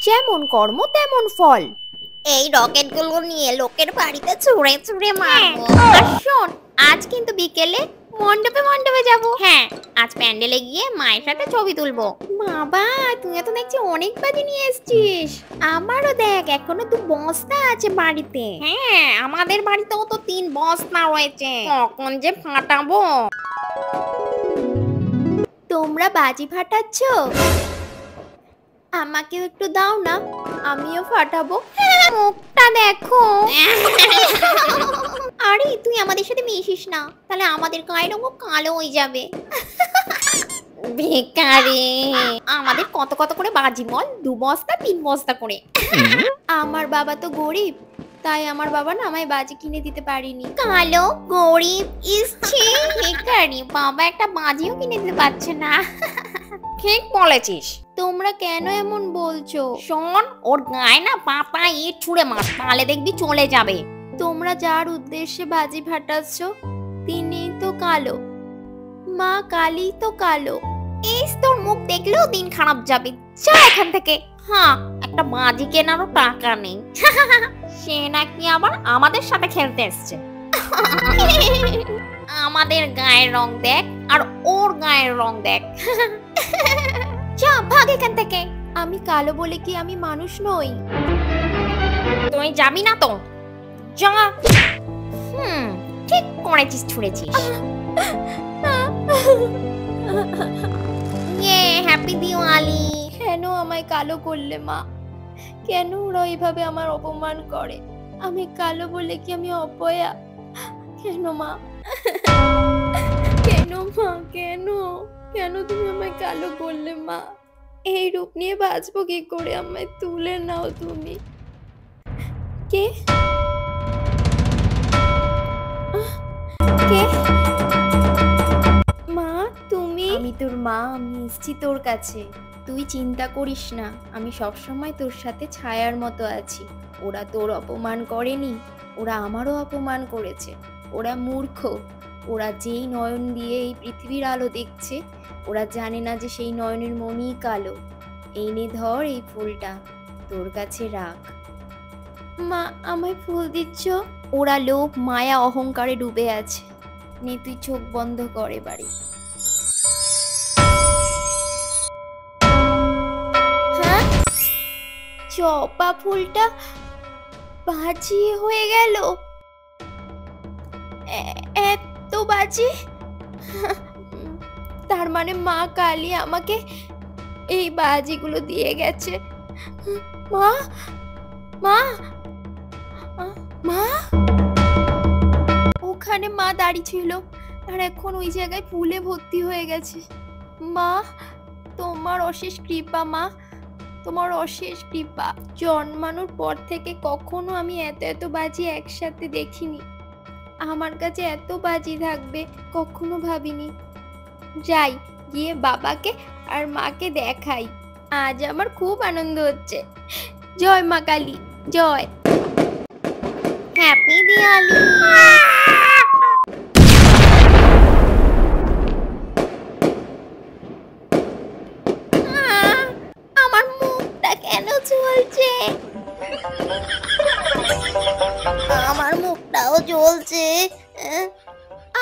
যেমন কর্ম তেমন ফল। এই রকেটগুলো নিয়ে লোকের বাড়িতে ছুঁড়ে ছুঁড়ে মারবো। আর শোন, আজ কিন্তু বিকেলে মণ্ডপে মণ্ডপে যাব। হ্যাঁ, আজ প্যান্ডেলে গিয়ে মায়ের সাথে ছবি তুলবো। বাবা, তুই তো দেখছি অনেক বাজি নিয়ে এসেছিস। আমারও দেখ এখনো 2 বস্তা আছে বাড়িতে। হ্যাঁ, আমাদের বাড়িতেও তো 3 বস্তা রয়েছে, কখন যে ফাটাবো। তোমরা বাজি ফাটাচ্ছ? আমাকেও একটু দাও না, আমিও ফাটাবো। মুখটা দেখো। আরে তুই আমাদের সাথে মিশিস না, তাহলে আমাদের গায়ের রঙ কালো হয়ে যাবে। ভিখারি। আমাদের কত কত করে বাজি বল? 2 বস্তা 3 বস্তা করে। আমার বাবা তো গরিব, তাই আমার বাবা না আমায় বাজি কিনে দিতে পারিনি। কালো গরিব ইসছি ভিখারি, বাবা একটা বাজিও কিনে দিতে পারছে না। ঠিক বলেছিস। তোমরা কেন এমন বলছো? শোন, ওর গায়ে না পাতা ইট ছুঁড়ে মার, তাহলে দেখবি চলে যাবে। তোমরা যার উদ্দেশ্যে বাজি ফাটাচ্ছ তিনি তো কালো, মা কালী তো কালো। এই তোর মুখ দেখলেও দিন খারাপ যাবে, যা এখান থেকে। হ্যাঁ, একটা বাজি কেনারও টাকা নেই। সে নাকি আবার আমাদের সাথে খেলতে এসছে। আমাদের গায়ের রং দেখ আর ওর গায়ের রং দেখ। যা ভাগ এখান থেকে। আমি কালো বলে কি আমি মানুষ নই? তুই যাবি না তো? যা। ঠিক করেছিস, ছুঁড়েছিস। হ্যাপি দিওয়ালি। কেন আমায় কালো করলে মা? কেন ওরা এইভাবে আমার অপমান করে? আমি কালো বলে কি আমি অপয়া? কেন মা? কেন মা? কেন কেন তুমি আমায় কালো করলে মা? এই রূপ নিয়ে বাঁচবো কি করে? আমায় তুলে নাও তুমি। কে কে? মা তুমি? আমি তোর মা, আমি এসেছি তোর কাছে। তুই চিন্তা করিস না, আমি সবসময় তোর সাথে ছায়ার মতো আছি। ওরা তোর অপমান করেনি, ওরা আমারও অপমান করেছে। ওরা মূর্খ, ওরা যেই নয়ন দিয়ে এই পৃথিবীর আলো দেখছে, ওরা জানে না যে সেই নয়নের মনই কালো। এই নে ধর এই ফুলটা, তোর কাছে রাখ। মা আমায় ফুল দিচ্ছ? ওরা লোভ মায়া অহংকারে ডুবে আছে। নে তুই চোখ বন্ধ কর এবারে। হ্যাঁ, জবা ফুলটা বাজি হয়ে গেল। এত বাজি! তার মানে মা কালী আমাকে এই বাজিগুলো দিয়ে গেছে। মা মা মা, ওখানে মা দাঁড়িয়ে ছিল আর এখন ওই জায়গায় ফুলে ভর্তি হয়ে গেছে। মা, তোমার অশেষ কৃপা মা, তোমার অশেষ কৃপা। জন্মানোর পর থেকে কখনো আমি এত এত বাজি একসাথে দেখিনি। আমার কাছে এত বাজি থাকবে কখনো ভাবিনি। যাই গিয়ে বাবাকে আর মাকে দেখাই। আজ আমার খুব আনন্দ হচ্ছে। জয় মা কালী, জয়। হ্যাপি দিওয়ালি। আমার মুখটা কেন জ্বলছে? আমার মুখটাও জ্বলছে।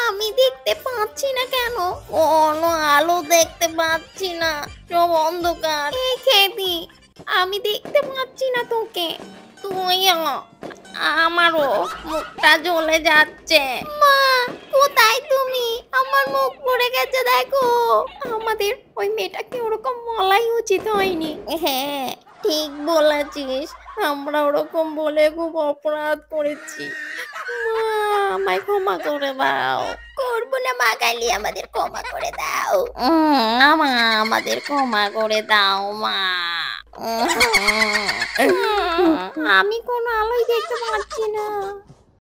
আমি দেখতে পাচ্ছি না কেন? কোনো আলো দেখতে পাচ্ছি না, সব অন্ধকার। এই খেদি, আমি দেখতে পাচ্ছি না তোকে। তুই আমারও মুখটা জ্বলে যাচ্ছে। মা, কোথায় তুমি? আমার মুখ পড়ে গেছে দেখো। আমাদের ওই মেয়েটাকে ওরকম বলাই উচিত হয়নি। হ্যাঁ, ঠিক বলেছিস, আমরা ওরকম বলে খুব অপরাধ করেছি। মা, আমায় ক্ষমা করে দাও। করবো না মা কালী, আমাদের ক্ষমা করে দাও। আমাদের ক্ষমা করে দাও মা। আমি কোনো আলোই দেখতে পাচ্ছি না।